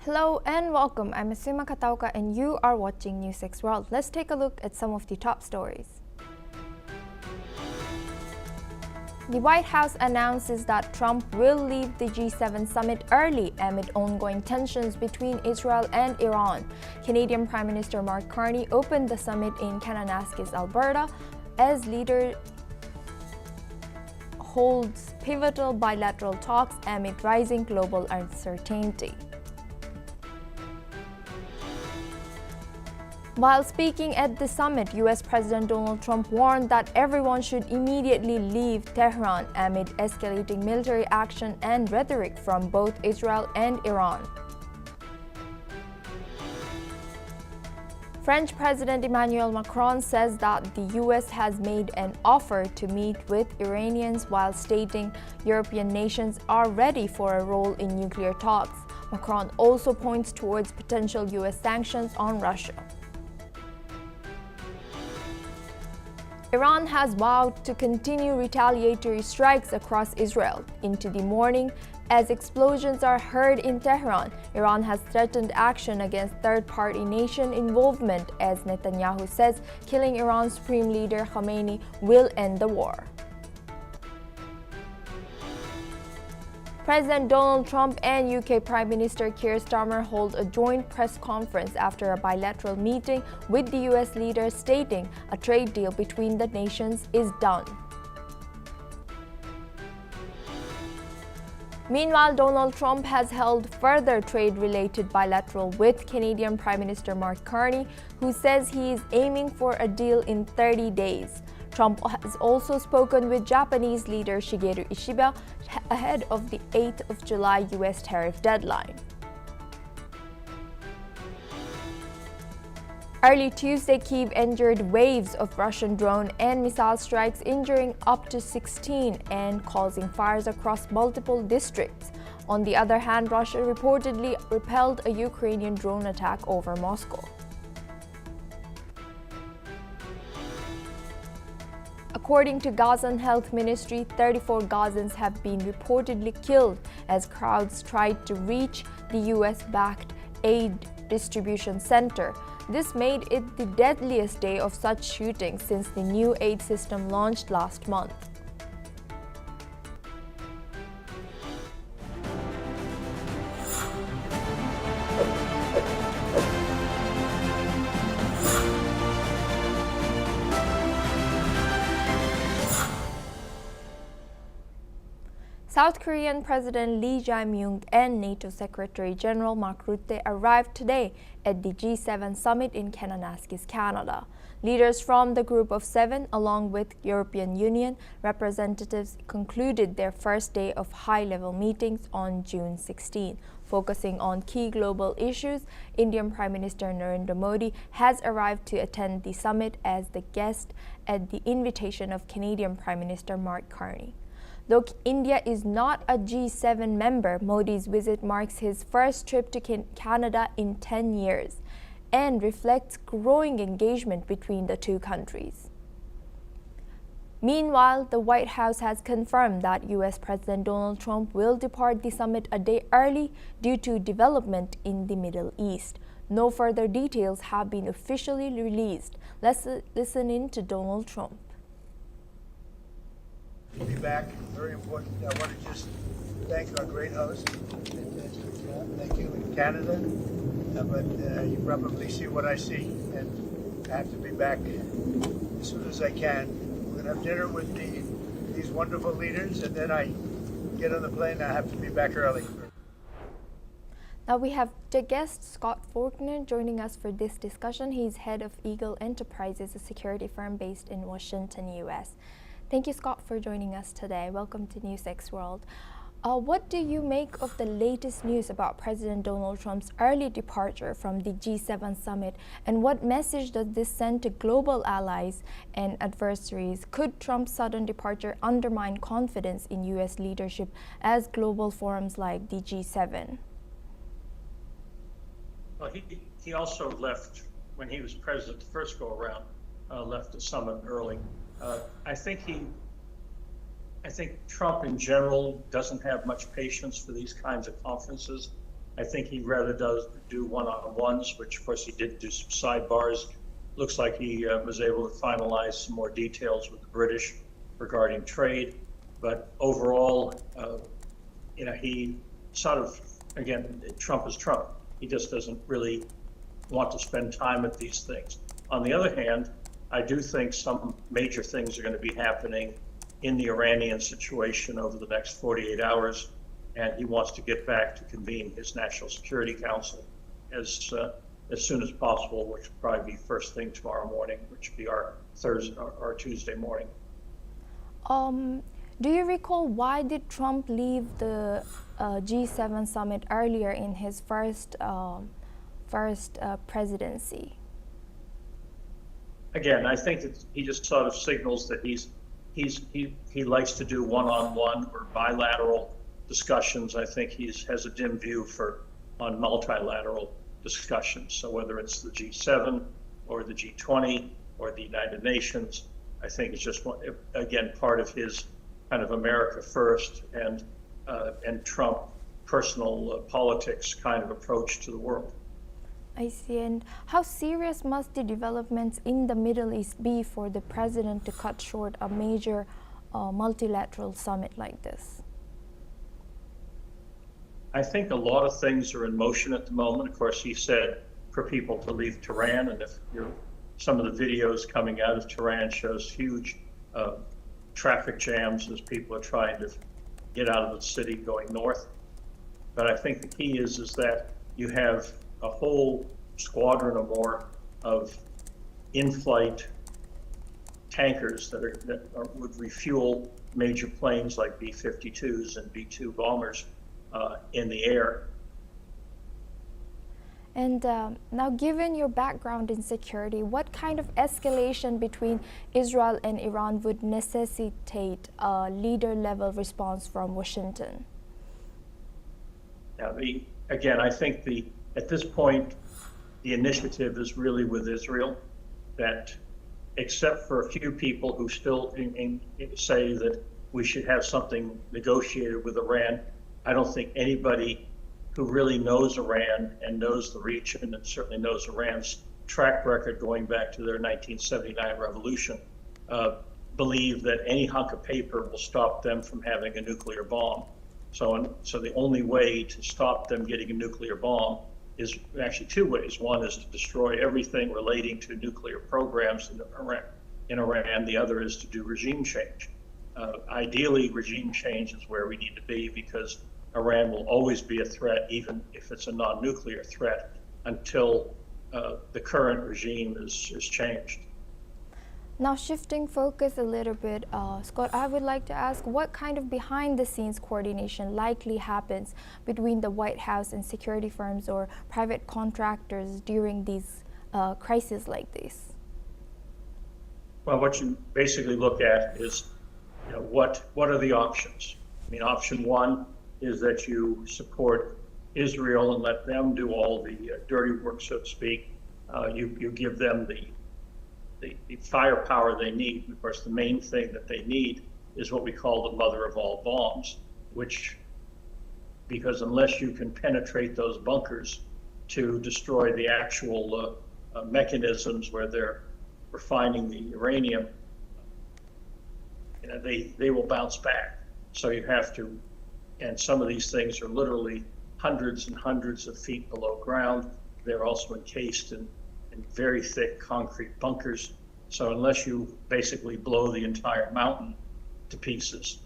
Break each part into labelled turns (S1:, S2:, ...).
S1: Hello and welcome. I'm Asuma Katauka and you are watching NewsX World. Let's take a look at some of the top stories. The White House announces that Trump will leave the G7 summit early amid ongoing tensions between Israel and Iran. Canadian Prime Minister Mark Carney opened the summit in Kananaskis, Alberta, as leader holds pivotal bilateral talks amid rising global uncertainty. While speaking at the summit, US President Donald Trump warned that everyone should immediately leave Tehran amid escalating military action and rhetoric from both Israel and Iran. French President Emmanuel Macron says that the US has made an offer to meet with Iranians while stating European nations are ready for a role in nuclear talks. Macron also points towards potential US sanctions on Russia. Iran has vowed to continue retaliatory strikes across Israel into the morning as explosions are heard in Tehran. Iran has threatened action against third-party nation involvement as Netanyahu says killing Iran's supreme leader Khamenei will end the war. President Donald Trump and UK Prime Minister Keir Starmer hold a joint press conference after a bilateral meeting with the US leader stating a trade deal between the nations is done. Meanwhile, Donald Trump has held further trade-related bilateral with Canadian Prime Minister Mark Carney, who says he is aiming for a deal in 30 days. Trump has also spoken with Japanese leader Shigeru Ishiba ahead of the 8th of July US tariff deadline. Early Tuesday, Kyiv endured waves of Russian drone and missile strikes, injuring up to 16 and causing fires across multiple districts. On the other hand, Russia reportedly repelled a Ukrainian drone attack over Moscow. According to Gazan Health Ministry, 34 Gazans have been reportedly killed as crowds tried to reach the US-backed aid distribution center. This made it the deadliest day of such shootings since the new aid system launched last month. South Korean President Lee Jae-myung and NATO Secretary General Mark Rutte arrived today at the G7 summit in Kananaskis, Canada. Leaders from the Group of Seven, along with European Union representatives, concluded their first day of high-level meetings on June 16. Focusing on key global issues, Indian Prime Minister Narendra Modi has arrived to attend the summit as the guest at the invitation of Canadian Prime Minister Mark Carney. Though India is not a G7 member, Modi's visit marks his first trip to Canada in 10 years and reflects growing engagement between the two countries. Meanwhile, the White House has confirmed that US President Donald Trump will depart the summit a day early due to development in the Middle East. No further details have been officially released. Let's listen in to Donald Trump.
S2: To be back, very important. I want to just thank our great host. Fantastic job. Thank you in Canada. But you probably see what I see, and I have to be back as soon as I can. We're going to have dinner with these wonderful leaders, and then I get on the plane. I have to be back early.
S1: Now we have the guest Scott Forner joining us for this discussion. He's head of Eagle Enterprises, a security firm based in Washington, US. Thank you, Scott, for joining us today. Welcome to NewsX World. What do you make of the latest news about President Donald Trump's early departure from the G7 summit, and what message does this send to global allies and adversaries? Could Trump's sudden departure undermine confidence in US leadership as global forums like the G7?
S3: Well, he also left when he was president the first go around, left the summit early. I think I think Trump in general doesn't have much patience for these kinds of conferences. I think he rather does do one-on-ones, which of course he did do some sidebars. Looks like he was able to finalize some more details with the British regarding trade. But overall, he sort of, again, Trump is Trump. He just doesn't really want to spend time at these things. On the other hand, I do think some major things are going to be happening in the Iranian situation over the next 48 hours, and he wants to get back to convene his National Security Council as soon as possible, which will probably be first thing tomorrow morning, which will be our Thursday or Tuesday morning.
S1: Do you recall why did Trump leave the G7 summit earlier in his first presidency?
S3: Again, I think that he just sort of signals that he likes to do one-on-one or bilateral discussions. I think he has a dim view on multilateral discussions. So whether it's the G7 or the G20 or the United Nations, I think it's just, again, part of his kind of America first and Trump personal politics kind of approach to the world.
S1: I see. And how serious must the developments in the Middle East be for the president to cut short a major multilateral summit like this?
S3: I think a lot of things are in motion at the moment. Of course, he said for people to leave Tehran, and if some of the videos coming out of Tehran shows huge traffic jams as people are trying to get out of the city going north. But I think the key is that you have a whole squadron or more of in-flight tankers that would refuel major planes like B-52s and B-2 bombers in the air.
S1: And now, given your background in security, what kind of escalation between Israel and Iran would necessitate a leader-level response from Washington?
S3: Again, I think at this point, the initiative is really with Israel, that except for a few people who still say that we should have something negotiated with Iran, I don't think anybody who really knows Iran and knows the region and certainly knows Iran's track record going back to their 1979 revolution believe that any hunk of paper will stop them from having a nuclear bomb. So the only way to stop them getting a nuclear bomb is actually two ways. One is to destroy everything relating to nuclear programs in Iran. The other is to do regime change. Ideally, regime change is where we need to be, because Iran will always be a threat, even if it's a non-nuclear threat, until the current regime is changed.
S1: Now, shifting focus a little bit, Scott, I would like to ask what kind of behind-the-scenes coordination likely happens between the White House and security firms or private contractors during these crises like this?
S3: Well, what you basically look at is, what are the options? I mean, option one is that you support Israel and let them do all the dirty work, so to speak. You give them the firepower they need. Of course, the main thing that they need is what we call the mother of all bombs, because unless you can penetrate those bunkers to destroy the actual mechanisms where they're refining the uranium, they will bounce back. So you have to, and some of these things are literally hundreds and hundreds of feet below ground. They're also encased in very thick concrete bunkers. So unless you basically blow the entire mountain to pieces,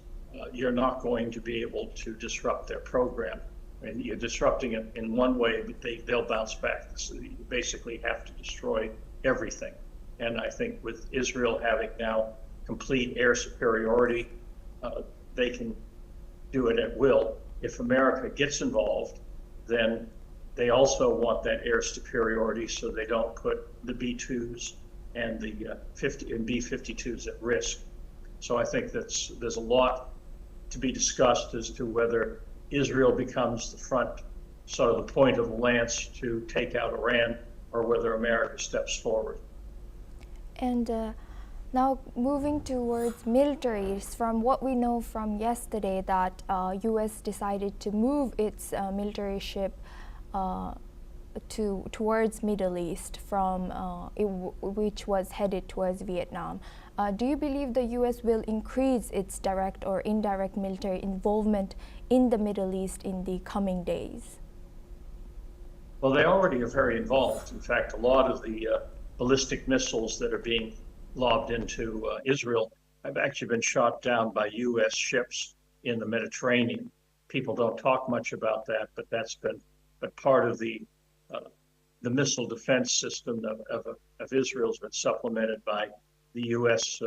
S3: you're not going to be able to disrupt their program. And you're disrupting it in one way, but they'll bounce back. So you basically have to destroy everything. And I think with Israel having now complete air superiority, they can do it at will. If America gets involved, then they also want that air superiority so they don't put the B-2s and the B-52s at risk. So I think there's a lot to be discussed as to whether Israel becomes the front, sort of the point of the lance to take out Iran, or whether America steps forward.
S1: And Now, moving towards militaries, from what we know from yesterday that U.S. decided to move its military ship towards Middle East from which was headed towards Vietnam. Do you believe the U.S. will increase its direct or indirect military involvement in the Middle East in the coming days?
S3: Well, they already are very involved. In fact, a lot of the ballistic missiles that are being lobbed into Israel have actually been shot down by U.S. ships in the Mediterranean. People don't talk much about that, but that's been part of the missile defense system of Israel has been supplemented by the U.S.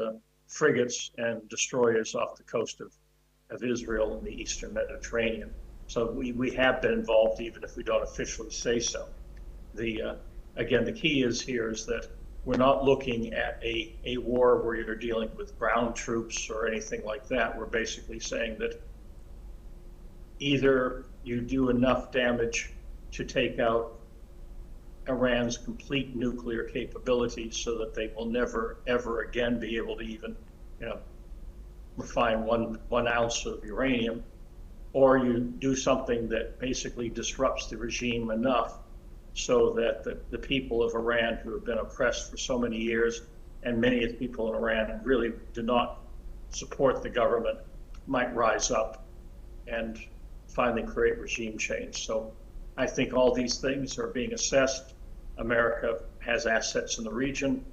S3: Frigates and destroyers off the coast of Israel in the Eastern Mediterranean. So we have been involved, even if we don't officially say so. Again, the key is that we're not looking at a war where you're dealing with ground troops or anything like that. We're basically saying that either you do enough damage to take out Iran's complete nuclear capabilities so that they will never, ever again be able to even, refine one ounce of uranium, or you do something that basically disrupts the regime enough so that the people of Iran who have been oppressed for so many years, and many of the people in Iran really do not support the government, might rise up and finally create regime change. So I think all these things are being assessed. America has assets in the region.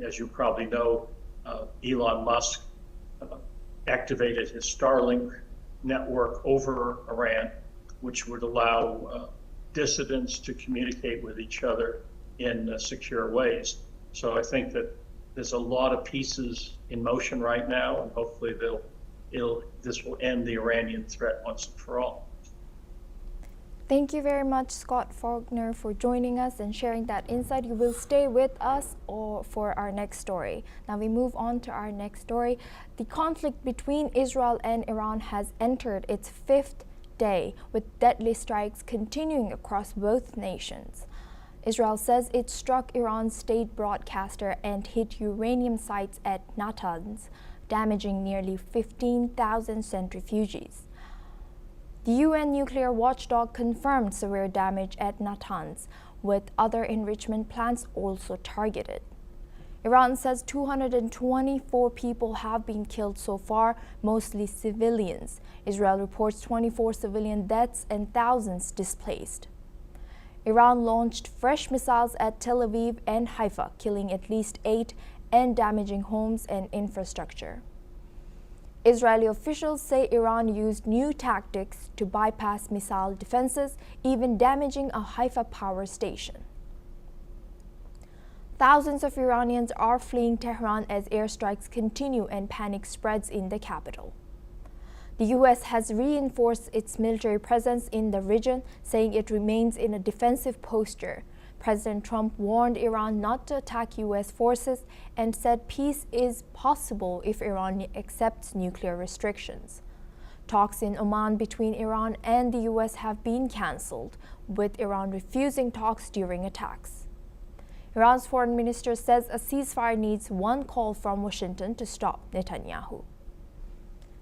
S3: As you probably know, Elon Musk activated his Starlink network over Iran, which would allow dissidents to communicate with each other in secure ways. So I think that there's a lot of pieces in motion right now, and hopefully this will end the Iranian threat once and for all.
S1: Thank you very much, Scott Forner, for joining us and sharing that insight. You will stay with us for our next story. Now we move on to our next story. The conflict between Israel and Iran has entered its 5th day, with deadly strikes continuing across both nations. Israel says it struck Iran's state broadcaster and hit uranium sites at Natanz, damaging nearly 15,000 centrifuges. The UN nuclear watchdog confirmed severe damage at Natanz, with other enrichment plants also targeted. Iran says 224 people have been killed so far, mostly civilians. Israel reports 24 civilian deaths and thousands displaced. Iran launched fresh missiles at Tel Aviv and Haifa, killing at least 8 and damaging homes and infrastructure. Israeli officials say Iran used new tactics to bypass missile defenses, even damaging a Haifa power station. Thousands of Iranians are fleeing Tehran as airstrikes continue and panic spreads in the capital. The U.S. has reinforced its military presence in the region, saying it remains in a defensive posture. President Trump warned Iran not to attack U.S. forces and said peace is possible if Iran accepts nuclear restrictions. Talks in Oman between Iran and the U.S. have been cancelled, with Iran refusing talks during attacks. Iran's foreign minister says a ceasefire needs one call from Washington to stop Netanyahu.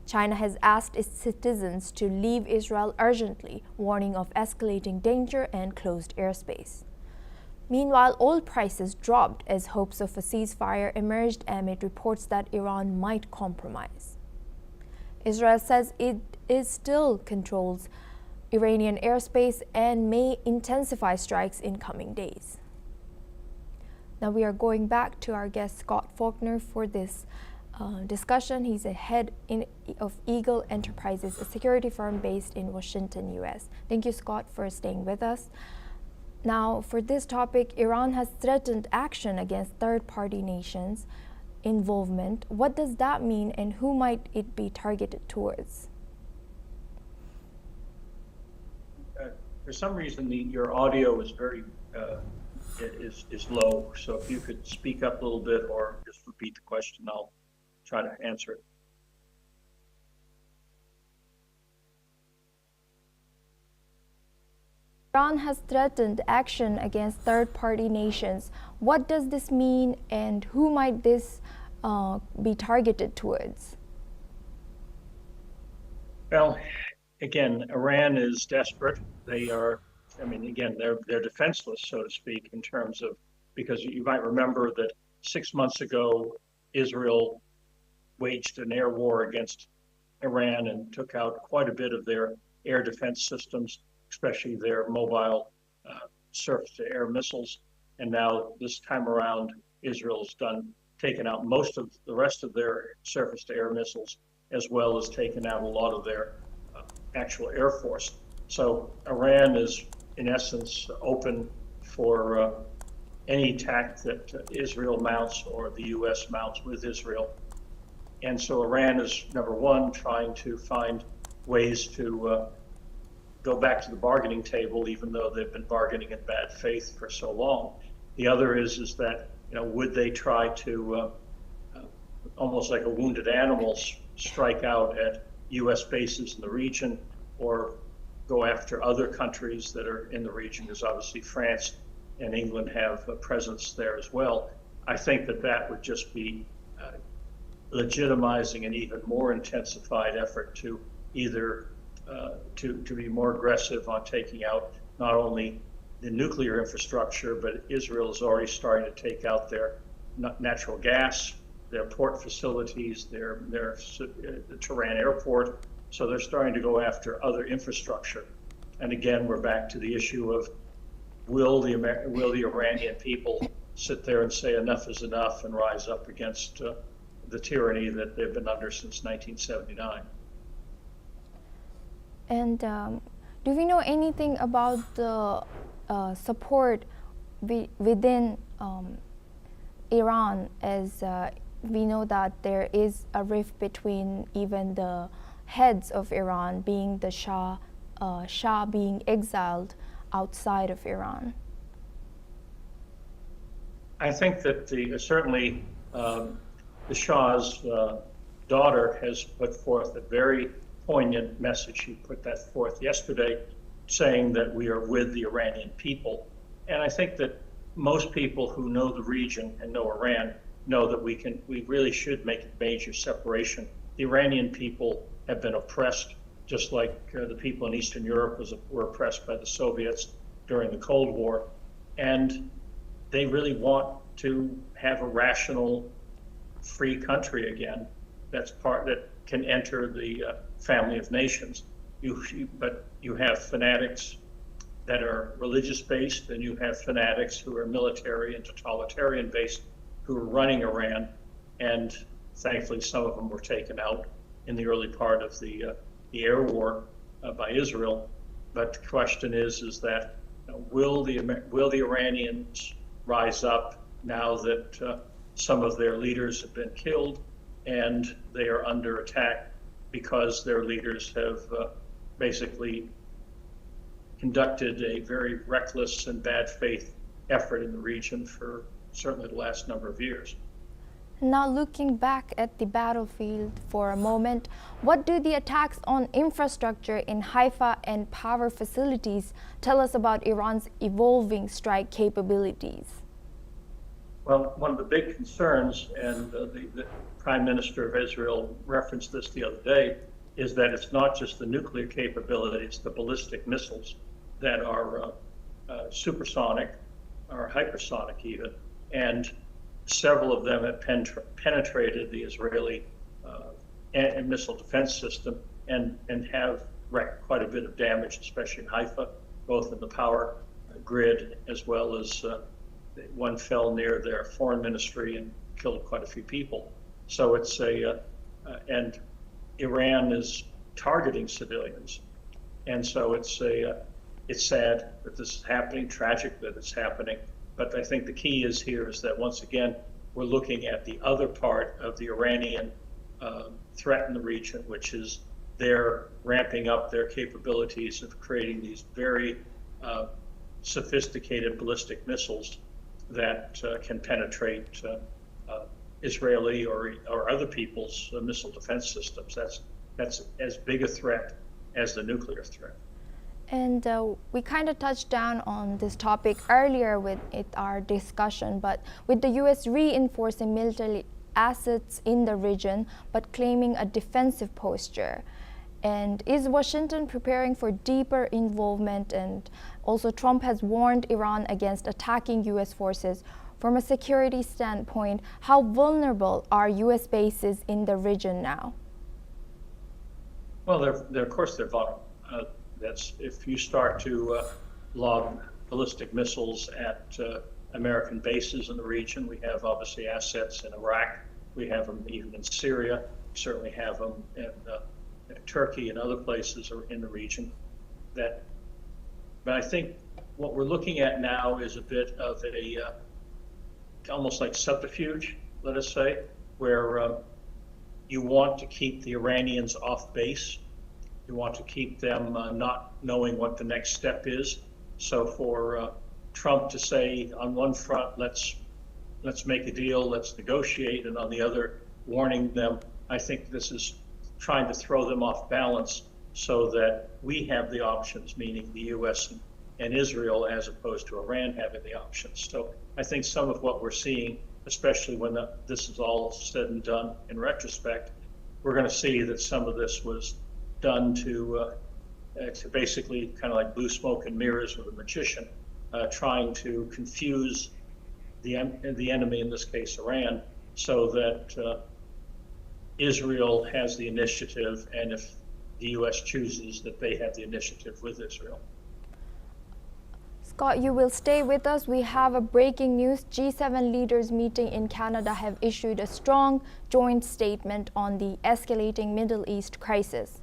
S1: China has asked its citizens to leave Israel urgently, warning of escalating danger and closed airspace. Meanwhile, oil prices dropped as hopes of a ceasefire emerged amid reports that Iran might compromise. Israel says it still controls Iranian airspace and may intensify strikes in coming days. Now we are going back to our guest Scott Forner for this discussion. He's a head of Eagle Enterprises, a security firm based in Washington, U.S. Thank you, Scott, for staying with us. Now, for this topic, Iran has threatened action against third-party nations' involvement. What does that mean, and who might it be targeted towards?
S3: For some reason, your audio is very is low. So if you could speak up a little bit or just repeat the question, I'll try to answer it.
S1: Iran has threatened action against third-party nations. What does this mean, and who might this be targeted towards?
S3: Well, again, Iran is desperate. They are, I mean, again, they're defenseless, so to speak, in terms of, because you might remember that 6 months ago, Israel waged an air war against Iran and took out quite a bit of their air defense systems, especially their mobile surface-to-air missiles. And now this time around, Israel's taken out most of the rest of their surface-to-air missiles, as well as taken out a lot of their actual air force. So Iran is, in essence, open for any attack that Israel mounts or the U.S. mounts with Israel. And so Iran is, number one, trying to find ways to go back to the bargaining table, even though they've been bargaining in bad faith for so long. The other is that, would they try to, almost like a wounded animal, strike out at U.S. bases in the region, or go after other countries that are in the region, because obviously France and England have a presence there as well. I think that would just be legitimizing an even more intensified effort to either to be more aggressive on taking out not only the nuclear infrastructure, but Israel is already starting to take out their natural gas, their port facilities, the Tehran airport. So they're starting to go after other infrastructure. And again, we're back to the issue of will the Iranian people sit there and say enough is enough and rise up against the tyranny that they've been under since 1979.
S1: And do we know anything about the support within Iran, as we know that there is a rift between even the heads of Iran, being the Shah being exiled outside of Iran?
S3: I think that certainly the Shah's daughter has put forth a very poignant message. She put that forth yesterday, saying that we are with the Iranian people. And I think that most people who know the region and know Iran know that we really should make a major separation. The Iranian people have been oppressed, just like the people in Eastern Europe were oppressed by the Soviets during the Cold War. And they really want to have a rational, free country again that can enter the family of nations. But you have fanatics that are religious based, and you have fanatics who are military and totalitarian based who are running Iran. And thankfully, some of them were taken out in the early part of the air war by Israel. But the question is that will the Iranians rise up now that some of their leaders have been killed and they are under attack because their leaders have basically conducted a very reckless and bad faith effort in the region for certainly the last number of years.
S1: Now, looking back at the battlefield for a moment, what do the attacks on infrastructure in Haifa and power facilities tell us about Iran's evolving strike capabilities?
S3: Well, one of the big concerns, and the Prime Minister of Israel referenced this the other day, is that it's not just the nuclear capability, it's the ballistic missiles that are supersonic or hypersonic even, and several of them have penetrated the Israeli missile defense system and have wreaked quite a bit of damage, especially in Haifa, both in the power grid as well as one fell near their foreign ministry and killed quite a few people. So it's and Iran is targeting civilians. And so it's sad that this is happening, tragic that it's happening. But I think the key is that once again, we're looking at the other part of the Iranian threat in the region, which is they're ramping up their capabilities of creating these very sophisticated ballistic missiles that can penetrate Israeli or other people's missile defense systems. That's as big a threat as the nuclear threat.
S1: And we kind of touched down on this topic earlier with our discussion, but with the U.S. reinforcing assets in the region, but claiming a defensive posture. And is Washington preparing for deeper involvement? And also Trump has warned Iran against attacking U.S. forces. From a security standpoint, how vulnerable are U.S. bases in the region now?
S3: Well, of course they're vulnerable. That's if you start to lob ballistic missiles at American bases in the region. We have obviously assets in Iraq. We have them even in Syria. We certainly have them in Turkey and other places in the region. But I think what we're looking at now is a bit of a almost like subterfuge, let us say, where you want to keep the Iranians off base. You want to keep them not knowing what the next step is. So for Trump to say on one front, let's make a deal, let's negotiate, and on the other, warning them, I think this is trying to throw them off balance so that we have the options, meaning the U.S. and Israel, as opposed to Iran having the options. So I think some of what we're seeing, especially when this is all said and done in retrospect, we're going to see that some of this was done to basically kind of like blue smoke and mirrors with a magician, trying to confuse the enemy, in this case Iran, so that Israel has the initiative, and if the U.S. chooses, that they have the initiative with Israel.
S1: Scott, you will stay with us. We have a breaking news. G7 leaders meeting in Canada have issued a strong joint statement on the escalating Middle East crisis.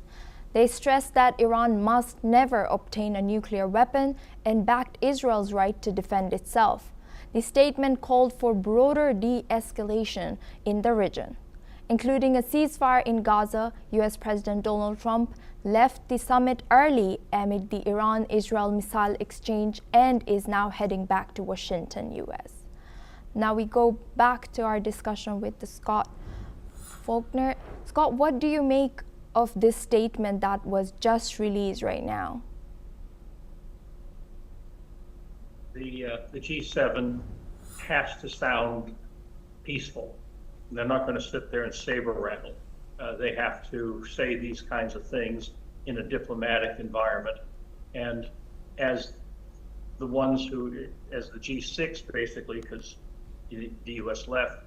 S1: They stressed that Iran must never obtain a nuclear weapon and backed Israel's right to defend itself. The statement called for broader de-escalation in the region, including a ceasefire in Gaza. U.S. President Donald Trump left the summit early amid the Iran-Israel missile exchange and is now heading back to Washington, U.S. Now we go back to our discussion with Scott Forner. Scott, what do you make of this statement that was just released right now?
S3: The G7 has to sound peaceful. They're not going to sit there and saber rattle. They have to say these kinds of things in a diplomatic environment. And as the ones who, as the G6 basically, because the US left,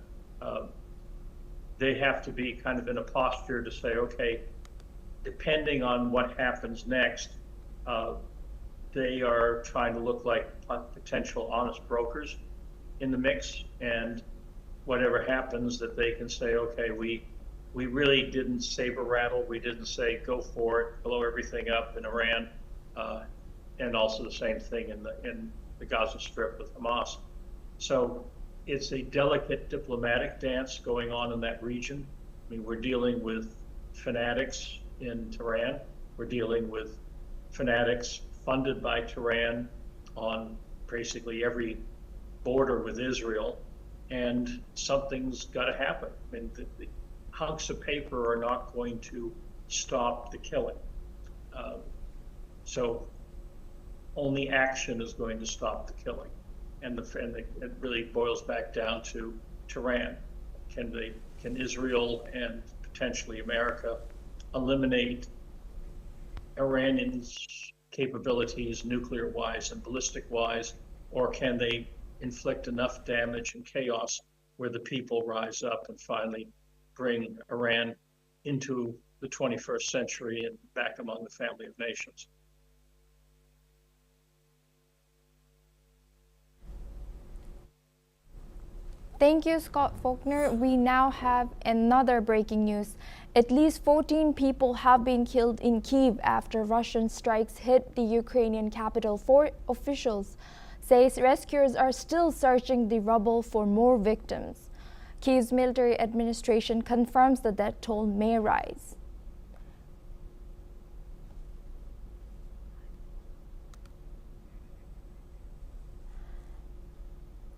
S3: they have to be kind of in a posture to say, okay, depending on what happens next, they are trying to look like potential honest brokers in the mix, and whatever happens, that they can say, okay, we really didn't saber rattle, we didn't say go for it, blow everything up in Iran, and also the same thing in the Gaza Strip with Hamas. So it's a delicate diplomatic dance going on in that region. I mean, we're dealing with fanatics in Tehran. We're dealing with fanatics funded by Tehran on basically every border with Israel, and something's got to happen. I mean, the hunks of paper are not going to stop the killing. So only action is going to stop the killing. And it really boils back down to Tehran. Can Israel and potentially America eliminate Iranians' capabilities, nuclear-wise and ballistic-wise, or can they inflict enough damage and chaos where the people rise up and finally bring Iran into the 21st century and back among the family of nations?
S1: Thank you, Scott Forner. We now have another breaking news. At least 14 people have been killed in Kyiv after Russian strikes hit the Ukrainian capital. 4 officials say rescuers are still searching the rubble for more victims. Kyiv's military administration confirms the death toll may rise.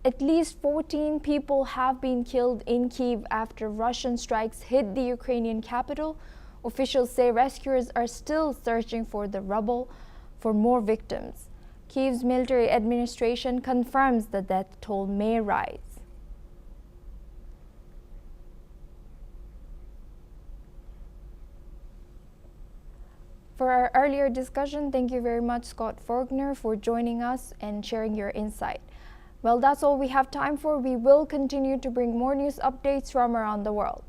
S1: At least 14 people have been killed in Kyiv after Russian strikes hit the Ukrainian capital. Officials say rescuers are still searching for the rubble for more victims. Kyiv's military administration confirms the death toll may rise. For our earlier discussion, thank you very much, Scott Forner, for joining us and sharing your insight. Well, that's all we have time for. We will continue to bring more news updates from around the world.